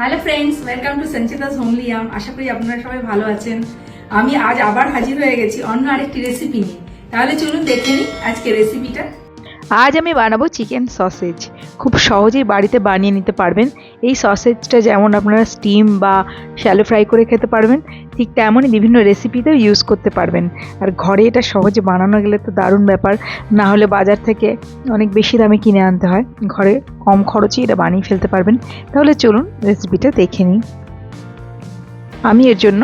Hello friends, welcome to Sanchita's হোমলিয়াম। আশা করি আপনারা সবাই ভালো আছেন। আমি আজ আবার হাজির হয়ে গেছি অন্য আরেকটি রেসিপি নিয়ে। তাহলে চলুন দেখে নিই আজকে রেসিপিটা। আজ আমি বানাবো চিকেন সসেজ। খুব সহজেই বাড়িতে বানিয়ে নিতে পারবেন। এই সসেজটা যেমন আপনারা স্টিম বা শ্যালো ফ্রাই করে খেতে পারবেন, ঠিক তেমনই বিভিন্ন রেসিপিতেও ইউজ করতে পারবেন। আর ঘরে এটা সহজে বানানো গেলে তো দারুণ ব্যাপার, না হলে বাজার থেকে অনেক বেশি দামে কিনে আনতে হয়। ঘরে কম খরচে এটা বানিয়ে ফেলতে পারবেন। তাহলে চলুন রেসিপিটা দেখে নিই। আমি এর জন্য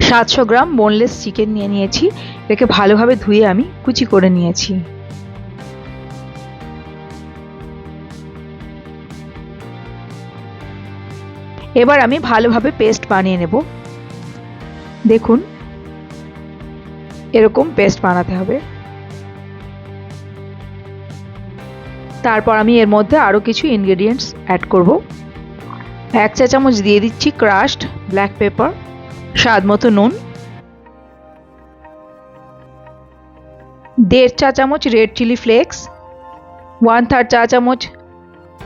700 গ্রাম বোনলেস চিকেন নিয়ে নিয়েছি। এটাকে ভালোভাবে ধুয়ে আমি কুচি করে নিয়েছি। এবার আমি ভালোভাবে পেস্ট বানিয়ে নেব। দেখুন, এরকম পেস্ট বানাতে হবে। তারপর আমি এর মধ্যে আরও কিছু ইনগ্রেডিয়েন্টস অ্যাড করব। 1 চা চামচ দিয়ে দিচ্ছি ক্রাশড ব্ল্যাক পেপার, স্বাদ মতো নুন, 1.5 চা চামচ রেড চিলি ফ্লেক্স, 1/3 চা চামচ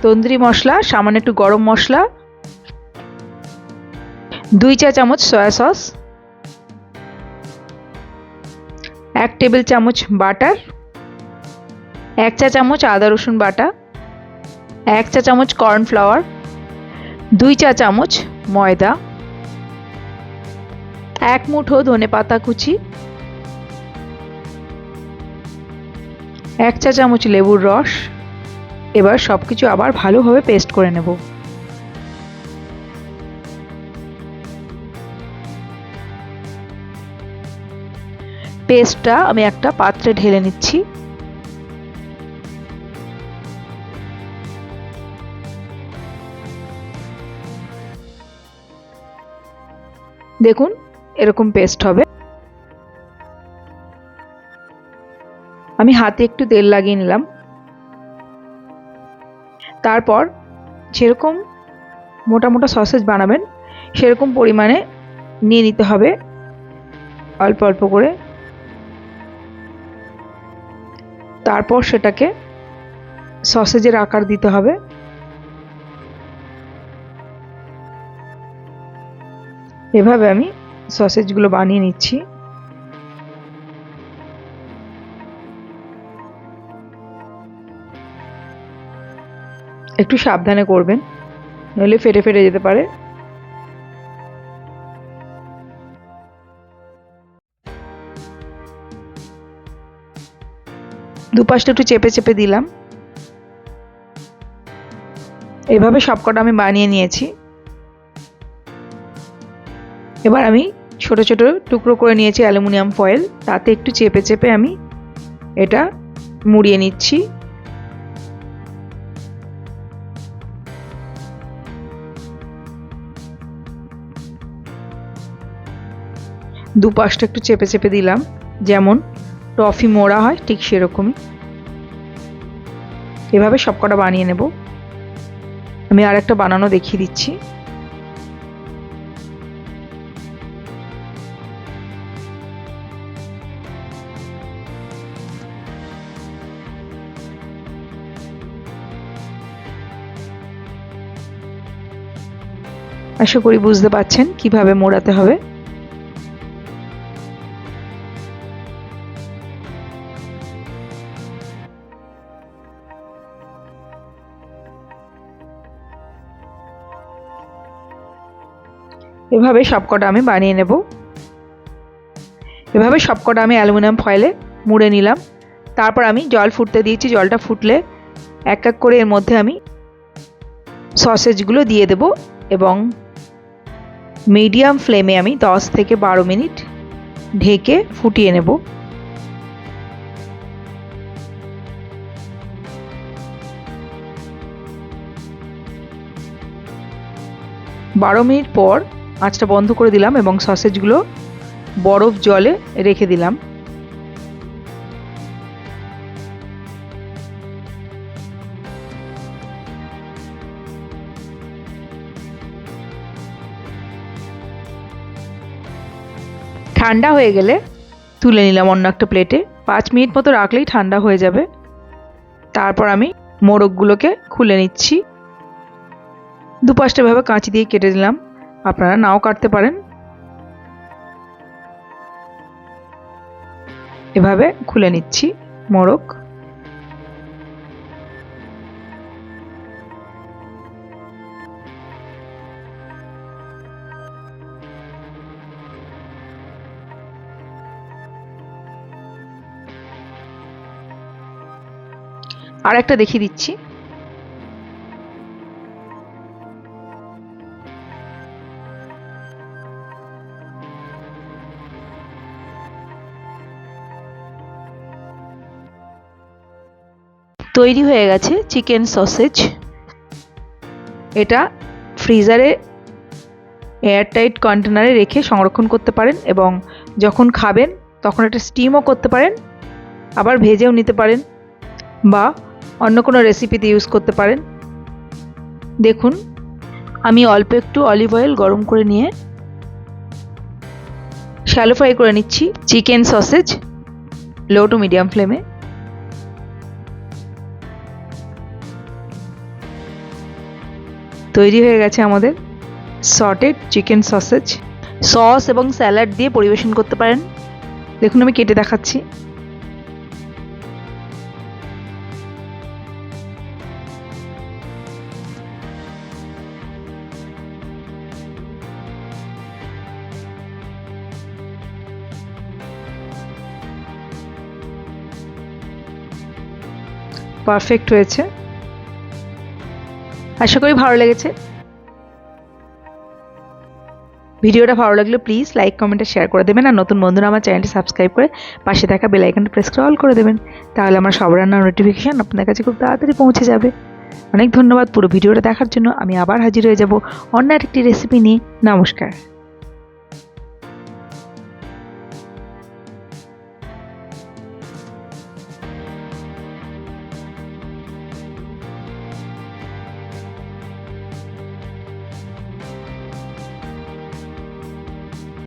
তন্দুরি মশলা, সামান্য একটু গরম মশলা, 2 চা চামচ সয়া সস, 1 টেবিল চামচ বাটার, 1 চা চামচ আদা রসুন বাটা, 1 চা চামচ কর্নফ্লাওয়ার, 2 চা চামচ ময়দা, 1 মুঠো ধনেপাতা কুচি, 1 চা চামচ লেবুর রস। এবার সবকিছু আবার ভালোভাবে পেস্ট করে নেব। পেস্টটা আমি একটা পাত্রে ঢেলে নিচ্ছি। দেখুন, এরকম পেস্ট হবে। আমি হাতে একটু তেল লাগিয়ে নিলাম। তারপর যেরকম মোটা মোটা সসেজ বানাবেন সেরকম পরিমাণে নিয়ে নিতে হবে, অল্প অল্প করে। তারপর সেটাকে সসেজের আকার দিতে হবে। এভাবে আমি সসেজগুলো বানিয়ে নিচ্ছি। একটু সাবধানে করবেন, নইলে ফেটে ফেটে যেতে পারে। দুপাশটা একটু চেপে চেপে দিলাম। এভাবে সবকটা আমি বানিয়ে নিয়েছি। এবার আমি ছোট ছোট টুকরো করে নিয়েছি অ্যালুমিনিয়াম ফয়েল, তাতে একটু চেপে চেপে আমি এটা মুড়িয়ে নিচ্ছি। দুপাশটা একটু চেপে চেপে দিলাম, যেমন টফি মোড়া হয় ঠিক সেরকমই। এভাবে সবকটা বানিয়ে নেব। আমি আর একটা বানানো দেখিয়ে দিচ্ছি। আশা করি বুঝতে পারছেন কিভাবে মোড়াতে হবে। এভাবে সবকটা আমি বানিয়ে নেব। এভাবে সবকটা আমি অ্যালুমিনিয়াম ফয়েলে মুড়ে নিলাম। তারপর আমি জল ফুটতে দিয়েছি। জলটা ফুটলে এক এক করে এর মধ্যে আমি সসেজগুলো দিয়ে দেব এবং মিডিয়াম ফ্লেমে আমি 10 থেকে 12 মিনিট ঢেকে ফুটিয়ে নেব। বারো মিনিট পর আঁচটা বন্ধ করে দিলাম এবং সসেজগুলো বরফ জলে রেখে দিলাম। ঠান্ডা হয়ে গেলে তুলে নিলাম অন্য একটা প্লেটে। 5 মিনিট মতো রাখলেই ঠান্ডা হয়ে যাবে। তারপর আমি মোড়কগুলোকে খুলে নিচ্ছি। দুপাশটা এভাবে কাঁচি দিয়ে কেটে দিলাম, আপনারা নাও কাটতে পারেন। এভাবে খুলে নিচ্ছি মোড়ক। আর একটা দেখিয়ে দিচ্ছি। তৈরি হয়ে গেছে চিকেন সসেজ। এটা ফ্রিজারে এয়ারটাইট কন্টেনারে রেখে সংরক্ষণ করতে পারেন এবং যখন খাবেন তখন এটা স্টিমও করতে পারেন, আবার ভেজেও নিতে পারেন বা অন্য কোনো রেসিপিতে ইউজ করতে পারেন। দেখুন, আমি অল্প একটু অলিভ অয়েল গরম করে নিয়ে শ্যালো ফ্রাই করে নিচ্ছি chicken sausage low to medium ফ্লেমে। তৈরি হয়ে গেছে আমাদের সটেড চিকেন সসেজ। সস এবং স্যালাড দিয়ে পরিবেশন করতে পারেন। দেখুন আমি কেটে দেখাচ্ছি। পারফেক্ট হয়েছে, আশা করি ভালো লেগেছে। ভিডিওটা ভালো লাগলে প্লিজ লাইক কমেন্ট শেয়ার করে দেবেন, আর নতুন বন্ধুরা আমার চ্যানেলটি সাবস্ক্রাইব করে পাশে থাকা বেল আইকনটা প্রেস করে অল করে দেবেন, তাহলে আমার সব রান্নার নোটিফিকেশন আপনাদের কাছে খুব তাড়াতাড়ি পৌঁছে যাবে। অনেক ধন্যবাদ পুরো ভিডিওটা দেখার জন্য। আমি আবার হাজির হয়ে যাব অন্য আরেকটি রেসিপি নিয়ে। নমস্কার।